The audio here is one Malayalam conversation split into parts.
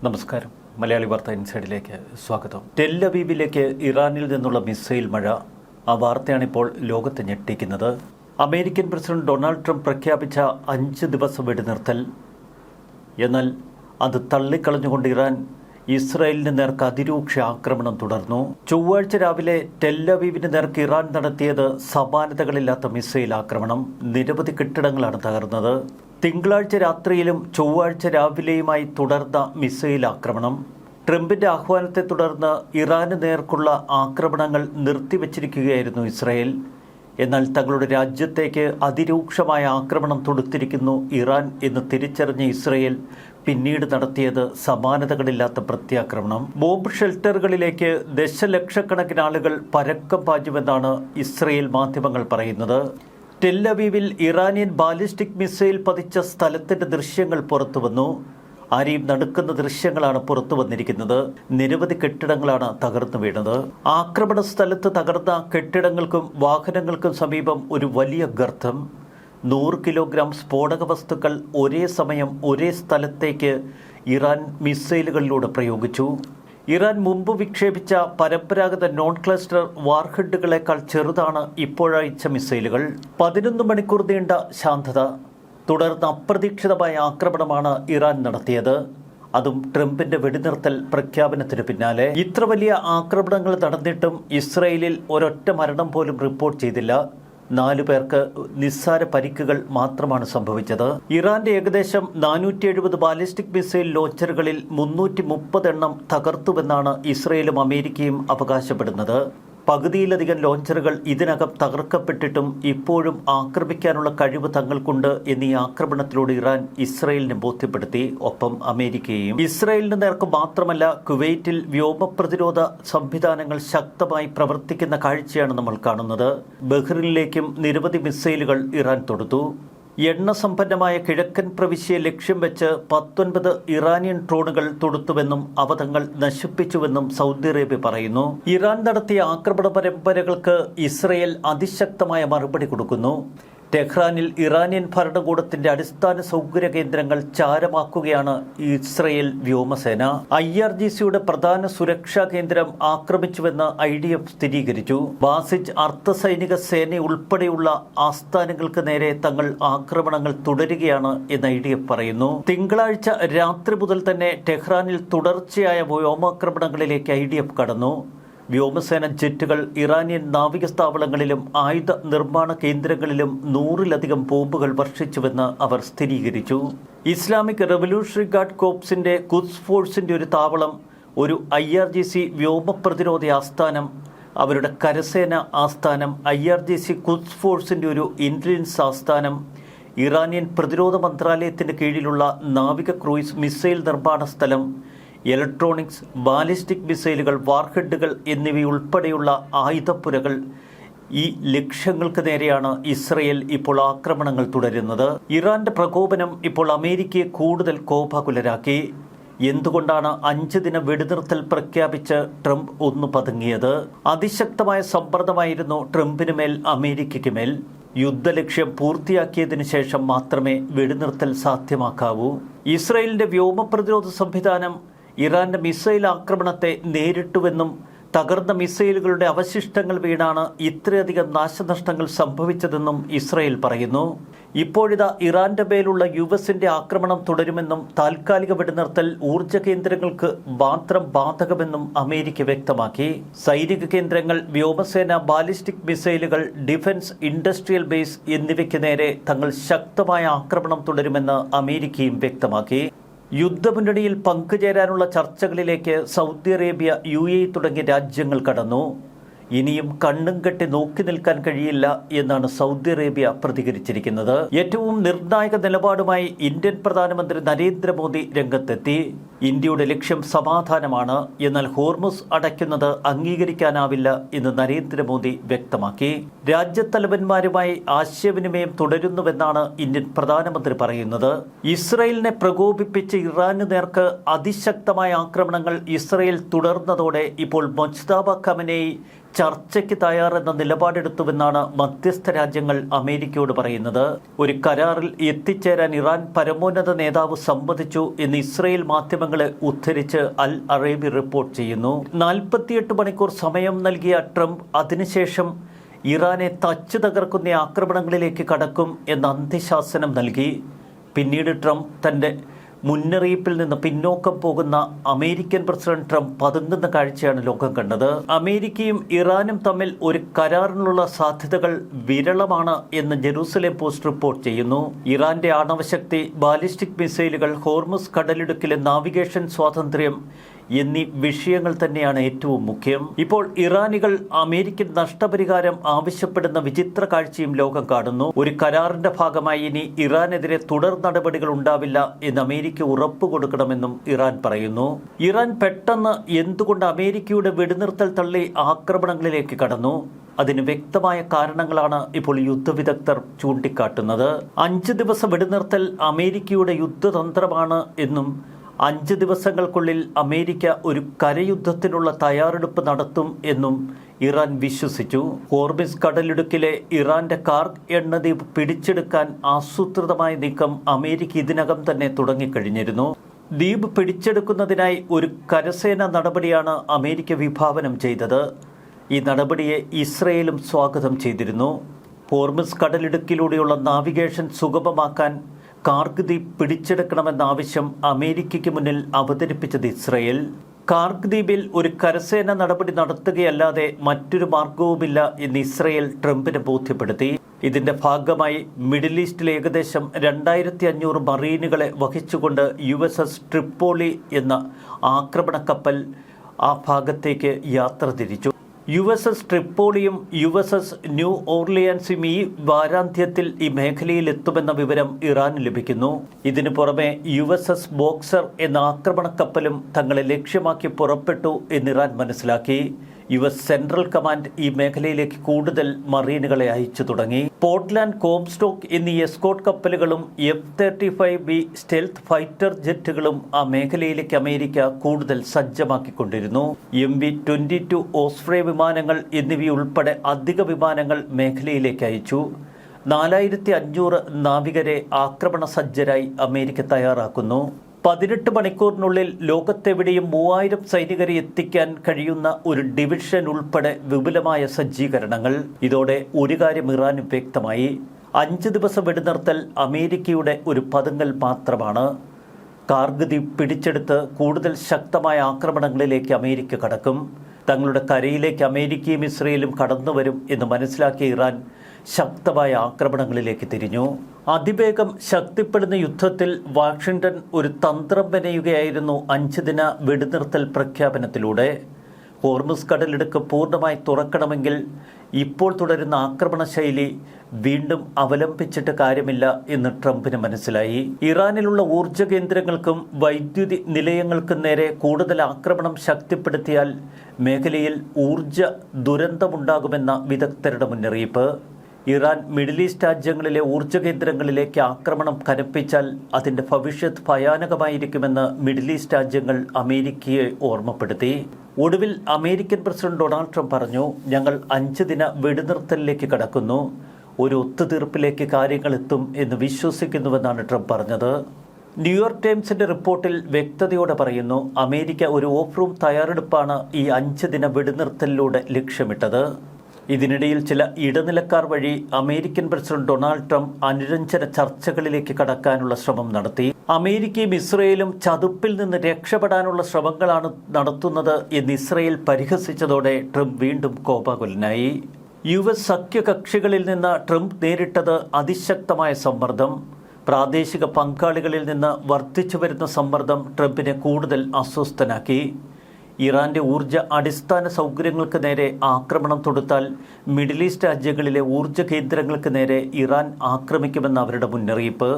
നമസ്കാരം. മലയാളി വാർത്ത ഇൻസൈഡിലേക്ക് സ്വാഗതം. ടെൽ അവീവിലേക്ക് ഇറാനിൽ നിന്നുള്ള മിസൈൽ മഴ. ആ വാർത്തയാണിപ്പോൾ ലോകത്തെ ഞെട്ടിക്കുന്നത്. അമേരിക്കൻ പ്രസിഡന്റ് ഡൊണാൾഡ് ട്രംപ് പ്രഖ്യാപിച്ച 5 ദിവസം വെടിനിർത്തൽ. എന്നാൽ അത് തള്ളിക്കളഞ്ഞുകൊണ്ട് ഇറാൻ ഇസ്രായേലിന് നേർക്ക് അതിരൂക്ഷ ആക്രമണം തുടർന്നു. ചൊവ്വാഴ്ച രാവിലെ ടെൽ അവീവിന് നേർക്ക് ഇറാൻ നടത്തിയത് സമാനതകളില്ലാത്ത മിസൈൽ ആക്രമണം. നിരവധി കെട്ടിടങ്ങളാണ് തകർന്നത്. തിങ്കളാഴ്ച രാത്രിയിലും ചൊവ്വാഴ്ച രാവിലെയുമായി തുടർന്ന മിസൈൽ ആക്രമണം. ട്രംപിന്റെ ആഹ്വാനത്തെ തുടർന്ന് ഇറാന് നേർക്കുള്ള ആക്രമണങ്ങൾ നിർത്തിവച്ചിരിക്കുകയായിരുന്നു ഇസ്രായേൽ. എന്നാൽ തങ്ങളുടെ രാജ്യത്തേക്ക് അതിരൂക്ഷമായ ആക്രമണം തൊടുത്തിരിക്കുന്നു ഇറാൻ എന്ന് തിരിച്ചറിഞ്ഞ ഇസ്രായേൽ പിന്നീട് നടത്തിയത് സമാനതകളില്ലാത്ത പ്രത്യാക്രമണം. ബോംബ് ഷെൽട്ടറുകളിലേക്ക് ദശലക്ഷക്കണക്കിന് ആളുകൾ പരക്കം പാഞ്ഞുവെന്നാണ് ഇസ്രായേൽ മാധ്യമങ്ങൾ പറയുന്നത്. ടെൽ അവീവിൽ ഇറാനിയൻ ബാലിസ്റ്റിക് മിസൈൽ പതിച്ച സ്ഥലത്തിന്റെ ദൃശ്യങ്ങൾ പുറത്തുവന്നു. ആരെയും നടുക്കുന്ന ദൃശ്യങ്ങളാണ് പുറത്തു വന്നിരിക്കുന്നത്. നിരവധി കെട്ടിടങ്ങളാണ് തകർന്നു വീണത്. ആക്രമണ സ്ഥലത്ത് തകർന്ന കെട്ടിടങ്ങൾക്കും വാഹനങ്ങൾക്കും സമീപം ഒരു വലിയ ഗർത്തം. 100 കിലോഗ്രാം സ്ഫോടക വസ്തുക്കൾ ഒരേ സമയം ഒരേ സ്ഥലത്തേക്ക് ഇറാൻ മിസൈലുകളിലൂടെ പ്രയോഗിച്ചു. ഇറാൻ മുമ്പ് വിക്ഷേപിച്ച പരമ്പരാഗത നോൺ ക്ലസ്റ്റർ വാർഹെഡുകളെക്കാൾ ചെറുതാണ് ഇപ്പോഴയച്ച മിസൈലുകൾ. 11 മണിക്കൂർ നീണ്ട ശാന്തത. തുടർന്ന് അപ്രതീക്ഷിതമായ ആക്രമണമാണ് ഇറാൻ നടത്തിയത്. അതും ട്രംപിന്റെ വെടിനിർത്തൽ പ്രഖ്യാപനത്തിന് പിന്നാലെ. ഇത്ര വലിയ ആക്രമണങ്ങൾ നടന്നിട്ടും ഇസ്രായേലിൽ ഒരൊറ്റ മരണം പോലും റിപ്പോർട്ട് ചെയ്തില്ല. 4 പേർക്ക് നിസ്സാര പരിക്കുകൾ മാത്രമാണ് സംഭവിച്ചത്. ഇറാന്റെ ഏകദേശം 470 ബാലിസ്റ്റിക് മിസൈൽ ലോഞ്ചറുകളിൽ 330 എണ്ണം തകർത്തുവെന്നാണ് ഇസ്രായേലും അമേരിക്കയും അവകാശപ്പെടുന്നത്. പകുതിയിലധികം ലോഞ്ചറുകൾ ഇതിനകം തകർക്കപ്പെട്ടിട്ടും ഇപ്പോഴും ആക്രമിക്കാനുള്ള കഴിവ് തങ്ങൾക്കുണ്ട് എന്നീ ആക്രമണത്തിലൂടെ ഇറാൻ ഇസ്രായേലിനെ ബോധ്യപ്പെടുത്തി. ഒപ്പം അമേരിക്കയും. ഇസ്രായേലിന് നേർക്ക് മാത്രമല്ല, കുവൈറ്റിൽ വ്യോമ പ്രതിരോധ സംവിധാനങ്ങൾ ശക്തമായി പ്രവർത്തിക്കുന്ന കാഴ്ചയാണ് നമ്മൾ കാണുന്നത്. ബഹ്റിനിലേക്കും നിരവധി മിസൈലുകൾ ഇറാൻ തൊടുത്തു. എണ്ണസമ്പന്നമായ കിഴക്കൻ പ്രവിശ്യയെ ലക്ഷ്യം വെച്ച് 19 ഇറാനിയൻ ഡ്രോണുകൾ തൊടുത്തുവെന്നും അവ തങ്ങൾ നശിപ്പിച്ചുവെന്നും സൗദി അറേബ്യ പറയുന്നു. ഇറാൻ നടത്തിയ ആക്രമണ പരമ്പരകൾക്ക് ഇസ്രായേൽ അതിശക്തമായ മറുപടി കൊടുക്കുന്നു. ടെഹ്റാനിൽ ഇറാനിയൻ ഭരണകൂടത്തിന്റെ അടിസ്ഥാന സൗകര്യ കേന്ദ്രങ്ങൾ ചാരമാക്കുകയാണ് ഇസ്രായേൽ വ്യോമസേന. IRGCയുടെ പ്രധാന സുരക്ഷാ കേന്ദ്രം ആക്രമിച്ചുവെന്ന് IDF സ്ഥിരീകരിച്ചു. ബാസിജ് അർദ്ധസൈനിക സേന ഉൾപ്പെടെയുള്ള ആസ്ഥാനങ്ങൾക്ക് നേരെ തങ്ങൾ ആക്രമണങ്ങൾ തുടരുകയാണ് എന്ന് IDF പറയുന്നു. തിങ്കളാഴ്ച രാത്രി മുതൽ തന്നെ ടെഹ്റാനിൽ തുടർച്ചയായ വ്യോമാക്രമണങ്ങളിലേക്ക് IDF കടന്നു. വ്യോമസേന ജെറ്റുകൾ ഇറാനിയൻ നാവിക സ്ഥാപനങ്ങളിലും ആയുധ നിർമ്മാണ കേന്ദ്രങ്ങളിലും 100-ലധികം ബോംബുകൾ വർഷിച്ചുവെന്ന് അവർ സ്ഥിരീകരിച്ചു. ഇസ്ലാമിക് റവല്യൂഷണറി ഗാർഡ് കോപ്സിന്റെ ഖുദ്സ് ഫോഴ്സിന്റെ ഒരു താവളം, ഒരു IRGC വ്യോമ പ്രതിരോധ ആസ്ഥാനം, അവരുടെ കരസേന ആസ്ഥാനം, IRGC ഖുദ്സ് ഫോഴ്സിന്റെ ഒരു ഇന്റലിജൻസ് ആസ്ഥാനം, ഇറാനിയൻ പ്രതിരോധ മന്ത്രാലയത്തിന് കീഴിലുള്ള നാവിക ക്രൂയിസ് മിസൈൽ നിർമ്മാണ സ്ഥലം, ഇലക്ട്രോണിക്സ്, ബാലിസ്റ്റിക് മിസൈലുകൾ, വാർഹെഡുകൾ എന്നിവയുൾപ്പെടെയുള്ള ആയുധപ്പുരകൾ. ഈ ലക്ഷ്യങ്ങൾക്ക് നേരെയാണ് ഇസ്രായേൽ ഇപ്പോൾ ആക്രമണങ്ങൾ തുടരുന്നത്. ഇറാന്റെ പ്രകോപനം ഇപ്പോൾ അമേരിക്കയെ കൂടുതൽ കോപാകുലരാക്കി. എന്തുകൊണ്ടാണ് 5 ദിന വെടിനിർത്തൽ പ്രഖ്യാപിച്ച് ട്രംപ് ഒന്ന് പതുങ്ങിയത്? അതിശക്തമായ സമ്മർദ്ദമായിരുന്നു ട്രംപിന് മേൽ അമേരിക്കയ്ക്ക് മേൽ. യുദ്ധലക്ഷ്യം പൂർത്തിയാക്കിയതിനു ശേഷം മാത്രമേ വെടിനിർത്തൽ സാധ്യമാക്കാവൂ. ഇസ്രായേലിന്റെ വ്യോമ പ്രതിരോധ സംവിധാനം ഇറാന്റെ മിസൈൽ ആക്രമണത്തെ നേരിട്ടുവെന്നും തകർന്ന മിസൈലുകളുടെ അവശിഷ്ടങ്ങൾ വീണാണ് ഇത്രയധികം നാശനഷ്ടങ്ങൾ സംഭവിച്ചതെന്നും ഇസ്രായേൽ പറയുന്നു. ഇപ്പോഴിതാ ഇറാന്റെ മേലുള്ള US-ന്റെ ആക്രമണം തുടരുമെന്നും താൽക്കാലിക വെടിനിർത്തൽ ഊർജ്ജ കേന്ദ്രങ്ങൾക്ക് മാത്രം ബാധകമെന്നും അമേരിക്ക വ്യക്തമാക്കി. സൈനിക കേന്ദ്രങ്ങൾ, വ്യോമസേന, ബാലിസ്റ്റിക് മിസൈലുകൾ, ഡിഫൻസ് ഇൻഡസ്ട്രിയൽ ബേസ് എന്നിവയ്ക്ക് നേരെ തങ്ങൾ ശക്തമായ ആക്രമണം തുടരുമെന്ന് അമേരിക്കയും വ്യക്തമാക്കി. യുദ്ധമുന്നണിയിൽ പങ്കുചേരാനുള്ള ചർച്ചകളിലേക്ക് സൗദി അറേബ്യ, UAE തുടങ്ങിയ രാജ്യങ്ങൾ കടന്നു. ഇനിയും കണ്ണും കെട്ടി നോക്കി നിൽക്കാൻ കഴിയില്ല എന്നാണ് സൗദി അറേബ്യ പ്രതികരിച്ചിരിക്കുന്നത്. ഏറ്റവും നിർണായക നിലപാടുമായി ഇന്ത്യൻ പ്രധാനമന്ത്രി നരേന്ദ്രമോദി രംഗത്തെത്തി. ഇന്ത്യയുടെ ലക്ഷ്യം സമാധാനമാണ്, എന്നാൽ ഹോർമുസ് അടയ്ക്കുന്നത് അംഗീകരിക്കാനാവില്ല എന്ന് നരേന്ദ്രമോദി വ്യക്തമാക്കി. രാജ്യത്തലവന്മാരുമായി ആശയവിനിമയം തുടരുന്നുവെന്നാണ് ഇന്ത്യൻ പ്രധാനമന്ത്രി പറയുന്നത്. ഇസ്രായേലിനെ പ്രകോപിപ്പിച്ച് ഇറാന് നേർക്ക് അതിശക്തമായ ആക്രമണങ്ങൾ ഇസ്രായേൽ തുടർന്നതോടെ ഇപ്പോൾ മുജ്തബ ഖമനേയി ചർച്ചയ്ക്ക് തയ്യാറെന്ന നിലപാടെടുത്തുവെന്നാണ് മധ്യസ്ഥ രാജ്യങ്ങൾ അമേരിക്കയോട് പറയുന്നത്. ഒരു കരാറിൽ എത്തിച്ചേരാൻ ഇറാൻ പരമോന്നത നേതാവ് സമ്മതിച്ചു എന്ന് ഇസ്രായേൽ മാധ്യമങ്ങൾ മാധ്യമങ്ങളെ ഉദ്ധരിച്ച് അൽ അറേബി റിപ്പോർട്ട് ചെയ്യുന്നു. 48 മണിക്കൂർ സമയം നൽകിയ ട്രംപ് അതിനുശേഷം ഇറാനെ തച്ചു തകർക്കുന്ന ആക്രമണങ്ങളിലേക്ക് കടക്കും എന്ന അന്ത്യശാസനം നൽകി. പിന്നീട് ട്രംപ് തൻ്റെ മുന്നറിയിപ്പിൽ നിന്ന് പിന്നോക്കം പോകുന്ന അമേരിക്കൻ പ്രസിഡന്റ് ട്രംപ് പതുങ്ങുന്ന കാഴ്ചയാണ് ലോകം കണ്ടത്. അമേരിക്കയും ഇറാനും തമ്മിൽ ഒരു കരാറിനുള്ള സാധ്യതകൾ വിരളമാണ് എന്ന് ജെറൂസലേം പോസ്റ്റ് റിപ്പോർട്ട് ചെയ്യുന്നു. ഇറാന്റെ ആണവശക്തി, ബാലിസ്റ്റിക് മിസൈലുകൾ, ഹോർമുസ് കടലിടുക്കിലെ നാവിഗേഷൻ സ്വാതന്ത്ര്യം എന്നീ വിഷയങ്ങൾ തന്നെയാണ് ഏറ്റവും മുഖ്യം. ഇപ്പോൾ ഇറാനികൾ അമേരിക്കൻ നഷ്ടപരിഹാരം ആവശ്യപ്പെടുന്ന വിചിത്ര കാഴ്ചയും ലോകം കാണുന്നു. ഒരു കരാറിന്റെ ഭാഗമായി ഇനി ഇറാനെതിരെ തുടർ നടപടികൾ ഉണ്ടാവില്ല എന്ന് അമേരിക്ക ഉറപ്പ് കൊടുക്കണമെന്നും ഇറാൻ പറയുന്നു. ഇറാൻ പെട്ടെന്ന് എന്തുകൊണ്ട് അമേരിക്കയുടെ വെടിനിർത്തൽ തള്ളി ആക്രമണങ്ങളിലേക്ക് കടന്നു? അതിന് വ്യക്തമായ കാരണങ്ങളാണ് ഇപ്പോൾ യുദ്ധവിദഗ്ധർ ചൂണ്ടിക്കാട്ടുന്നത്. 5 ദിവസ വെടിനിർത്തൽ അമേരിക്കയുടെ യുദ്ധതന്ത്രമാണ് എന്നും 5 ദിവസങ്ങൾക്കുള്ളിൽ അമേരിക്ക ഒരു കരയുദ്ധത്തിനുള്ള തയ്യാറെടുപ്പ് നടത്തും എന്നും ഇറാൻ വിശ്വസിച്ചു. ഹോർമുസ് കടലിടുക്കിലെ ഇറാന്റെ കാർഗ് എണ്ണദ്വീപ് പിടിച്ചെടുക്കാൻ ആസൂത്രിതമായ നീക്കം അമേരിക്ക ഇതിനകം തന്നെ തുടങ്ങിക്കഴിഞ്ഞിരുന്നു. ദ്വീപ് പിടിച്ചെടുക്കുന്നതിനായി ഒരു കരസേന നടപടിയാണ് അമേരിക്ക വിഭാവനം ചെയ്തത്. ഈ നടപടിയെ ഇസ്രയേലും സ്വാഗതം ചെയ്തിരുന്നു. ഹോർമുസ് കടലിടുക്കിലൂടെയുള്ള നാവിഗേഷൻ സുഗമമാക്കാൻ കാർഗ് ദ്വീപ് പിടിച്ചെടുക്കണമെന്ന ആവശ്യം അമേരിക്കയ്ക്ക് മുന്നിൽ അവതരിപ്പിച്ചത് ഇസ്രയേൽ. കാർഗ് ദ്വീപിൽ ഒരു കരസേന നടപടി നടത്തുകയല്ലാതെ മറ്റൊരു മാർഗവുമില്ല എന്ന് ഇസ്രയേൽ ട്രംപിനെ ബോധ്യപ്പെടുത്തി. ഇതിന്റെ ഭാഗമായി മിഡിൽ ഈസ്റ്റിലെ ഏകദേശം 2500 മറീനുകളെ വഹിച്ചുകൊണ്ട് USS ട്രിപ്പോളി എന്ന ആക്രമണ കപ്പൽ ആ ഭാഗത്തേക്ക് യാത്ര തിരിച്ചു. USS ട്രിപ്പോളിയും USS ന്യൂ ഓർലിയൻസും ഈ വാരാന്ത്യത്തിൽ ഈ മേഖലയിൽ എത്തുമെന്ന വിവരം ഇറാന് ലഭിക്കുന്നു. ഇതിനു പുറമെ USS ബോക്സർ എന്ന ആക്രമണ കപ്പലും തങ്ങളെ ലക്ഷ്യമാക്കി പുറപ്പെട്ടു എന്ന് ഇറാൻ മനസ്സിലാക്കി. US സെൻട്രൽ കമാൻഡ് ഈ മേഖലയിലേക്ക് കൂടുതൽ മറീനുകളെ അയച്ചു തുടങ്ങി. പോർട്ട്ലാൻഡ്, കോംസ്റ്റോക്ക് എന്നീ എസ്കോർട്ട് കപ്പലുകളും F-35B സ്റ്റെൽത്ത് ഫൈറ്റർ ജെറ്റുകളും ആ മേഖലയിലേക്ക് അമേരിക്ക കൂടുതൽ സജ്ജമാക്കിക്കൊണ്ടിരുന്നു. MV-22 ഓസ്പ്രേ വിമാനങ്ങൾ എന്നിവയുൾപ്പെടെ അധിക വിമാനങ്ങൾ മേഖലയിലേക്ക് അയച്ചു. 4500 നാവികരെ ആക്രമണ സജ്ജരായി അമേരിക്ക തയ്യാറാക്കുന്നു. 18 മണിക്കൂറിനുള്ളിൽ ലോകത്തെവിടെയും 3000 സൈനികരെ എത്തിക്കാൻ കഴിയുന്ന ഒരു ഡിവിഷൻ ഉൾപ്പെടെ വിപുലമായ സജ്ജീകരണങ്ങൾ. ഇതോടെ ഒരു കാര്യം ഇറാന് വ്യക്തമായി: 5 ദിവസ വെടിനിർത്തൽ അമേരിക്കയുടെ ഒരു പതുങ്ങൽ മാത്രമാണ്. കാർഗ് ദ്വീപ് പിടിച്ചെടുത്ത് കൂടുതൽ ശക്തമായ ആക്രമണങ്ങളിലേക്ക് അമേരിക്ക കടക്കും. തങ്ങളുടെ കരയിലേക്ക് അമേരിക്കയും ഇസ്രയേലും കടന്നുവരും എന്ന് മനസ്സിലാക്കിയ ഇറാൻ ശക്തമായ ആക്രമണങ്ങളിലേക്ക് തിരിഞ്ഞു. അതിവേഗം ശക്തിപ്പെടുന്ന യുദ്ധത്തിൽ വാഷിംഗ്ടൺ ഒരു തന്ത്രം മെനയുകയായിരുന്നു 5 ദിന വെടിനിർത്തൽ പ്രഖ്യാപനത്തിലൂടെ. ഹോർമുസ് കടലിടുക്ക് പൂർണ്ണമായി തുറക്കണമെങ്കിൽ ഇപ്പോൾ തുടരുന്ന ആക്രമണ ശൈലി വീണ്ടും അവലംബിച്ചിട്ട് കാര്യമില്ല എന്ന് ട്രംപിന് മനസ്സിലായി. ഇറാനിലുള്ള ഊർജ്ജ കേന്ദ്രങ്ങൾക്കും വൈദ്യുതി നിലയങ്ങൾക്കും നേരെ കൂടുതൽ ആക്രമണം ശക്തിപ്പെടുത്തിയാൽ മേഖലയിൽ ഊർജ്ജ ദുരന്തമുണ്ടാകുമെന്ന വിദഗ്ധരുടെ മുന്നറിയിപ്പ്. ഇറാൻ മിഡിൽ ഈസ്റ്റ് രാജ്യങ്ങളിലെ ഊർജ്ജ കേന്ദ്രങ്ങളിലേക്ക് ആക്രമണം കനപ്പിച്ചാൽ അതിൻ്റെ ഭവിഷ്യത്ത് ഭയാനകമായിരിക്കുമെന്ന് മിഡിൽ ഈസ്റ്റ് രാജ്യങ്ങൾ അമേരിക്കയെ ഓർമ്മപ്പെടുത്തി. ഒടുവിൽ അമേരിക്കൻ പ്രസിഡന്റ് ഡൊണാൾഡ് ട്രംപ് പറഞ്ഞു, ഞങ്ങൾ 5 ദിന വെടിനിർത്തലിലേക്ക് കടക്കുന്നു, ഒരു ഒത്തുതീർപ്പിലേക്ക് കാര്യങ്ങൾ എത്തും എന്ന് വിശ്വസിക്കുന്നുവെന്നാണ് ട്രംപ് പറഞ്ഞത്. ന്യൂയോർക്ക് ടൈംസിന്റെ റിപ്പോർട്ടിൽ വ്യക്തതയോടെ പറയുന്നു, അമേരിക്ക ഒരു ഓഫ് റൂം തയ്യാറെടുപ്പാണ് ഈ 5 ദിന വെടിനിർത്തലിലൂടെ ലക്ഷ്യമിട്ടത്. ഇതിനിടയിൽ ചില ഇടനിലക്കാർ വഴി അമേരിക്കൻ പ്രസിഡന്റ് ഡൊണാൾഡ് ട്രംപ് അനുരഞ്ജന ചർച്ചകളിലേക്ക് കടക്കാനുള്ള ശ്രമം നടത്തി. അമേരിക്കയും ഇസ്രയേലും ചതുപ്പിൽ നിന്ന് രക്ഷപ്പെടാനുള്ള ശ്രമങ്ങളാണ് നടത്തുന്നത് എന്ന് ഇസ്രയേൽ പരിഹസിച്ചതോടെ ട്രംപ് വീണ്ടും കോപാകുലനായി. US സഖ്യകക്ഷികളിൽ നിന്ന് ട്രംപ് നേരിട്ടത് അതിശക്തമായ സമ്മർദ്ദം. പ്രാദേശിക പങ്കാളികളിൽ നിന്ന് വർദ്ധിച്ചു വരുന്ന സമ്മർദ്ദം ട്രംപിനെ കൂടുതൽ അസ്വസ്ഥനാക്കി. ഇറാന്റെ ഊർജ്ജ അടിസ്ഥാന സൗകര്യങ്ങൾക്ക് നേരെ ആക്രമണം തൊടുത്താൽ മിഡിൽ ഈസ്റ്റ് രാജ്യങ്ങളിലെ ഊർജ്ജ കേന്ദ്രങ്ങൾക്ക് നേരെ ഇറാൻ ആക്രമിക്കുമെന്ന് അവരുടെ മുന്നറിയിപ്പ്.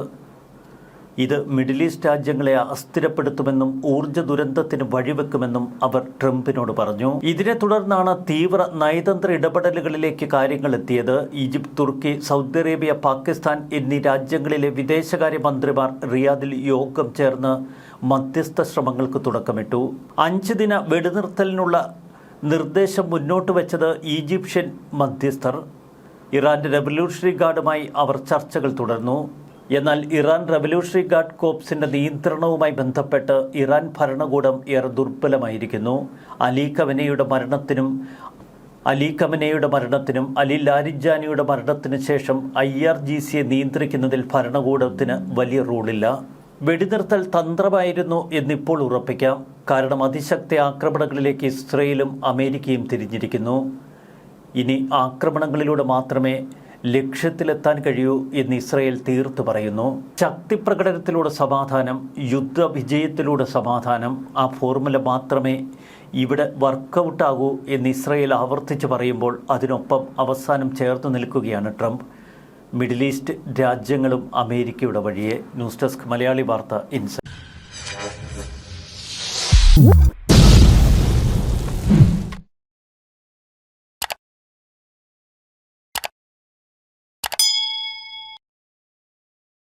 ഇത് മിഡിൽ ഈസ്റ്റ് രാജ്യങ്ങളെ അസ്ഥിരപ്പെടുത്തുമെന്നും ഊർജ്ജ ദുരന്തത്തിന് വഴിവെക്കുമെന്നും അവർ ട്രംപിനോട് പറഞ്ഞു. ഇതിനെ തുടർന്നാണ് തീവ്ര നയതന്ത്ര ഇടപെടലുകളിലേക്ക് കാര്യങ്ങൾ എത്തിയത്. ഈജിപ്ത്, തുർക്കി, സൗദി അറേബ്യ, പാകിസ്ഥാൻ എന്നീ രാജ്യങ്ങളിലെ വിദേശകാര്യ മന്ത്രിമാർ റിയാദിൽ യോഗം ചേർന്ന് മധ്യസ്ഥ ശ്രമങ്ങൾക്ക് തുടക്കമിട്ടു. 5 ദിന വെടിനിർത്തലിനുള്ള നിർദ്ദേശം മുന്നോട്ട് വെച്ചത് ഈജിപ്ഷ്യൻ മധ്യസ്ഥർ. ഇറാന്റെ റവല്യൂഷണറി ഗാർഡുമായി അവർ ചർച്ചകൾ തുടർന്നു. എന്നാൽ ഇറാൻ റവല്യൂഷണറി ഗാർഡ് കോർപ്സിന്റെ നിയന്ത്രണവുമായി ബന്ധപ്പെട്ട് ഇറാൻ ഭരണകൂടം ഏറെ ദുർബലമായിരിക്കുന്നു. അലി ഖമനയുടെ മരണത്തിനും അലി ലാരിജാനിയുടെ മരണത്തിനു ശേഷം IRGCയെ നിയന്ത്രിക്കുന്നതിൽ ഭരണകൂടത്തിന് വലിയ റോളില്ല. വെടിനിർത്തൽ തന്ത്രമായിരുന്നു എന്നിപ്പോൾ ഉറപ്പിക്കാം. കാരണം അതിശക്ത ആക്രമണങ്ങളിലേക്ക് ഇസ്രയേലും അമേരിക്കയും തിരിഞ്ഞിരിക്കുന്നു. ഇനി ആക്രമണങ്ങളിലൂടെ മാത്രമേ ലക്ഷ്യത്തിലെത്താൻ കഴിയൂ എന്ന് ഇസ്രയേൽ തീർത്തു പറയുന്നു. ശക്തിപ്രകടനത്തിലൂടെ സമാധാനം, യുദ്ധവിജയത്തിലൂടെ സമാധാനം, ആ ഫോർമുല മാത്രമേ ഇവിടെ വർക്കൗട്ടാകൂ എന്ന് ഇസ്രയേൽ ആവർത്തിച്ച് പറയുമ്പോൾ അതിനൊപ്പം അവസാനം ചേർത്ത് നിൽക്കുകയാണ് ട്രംപ്. മിഡിൽ ഈസ്റ്റ് രാജ്യങ്ങളും അമേരിക്കയുടെ വഴിയെ. ന്യൂസ് ഡെസ്ക് മലയാളി വാർത്ത ഇൻസൈറ്റ്.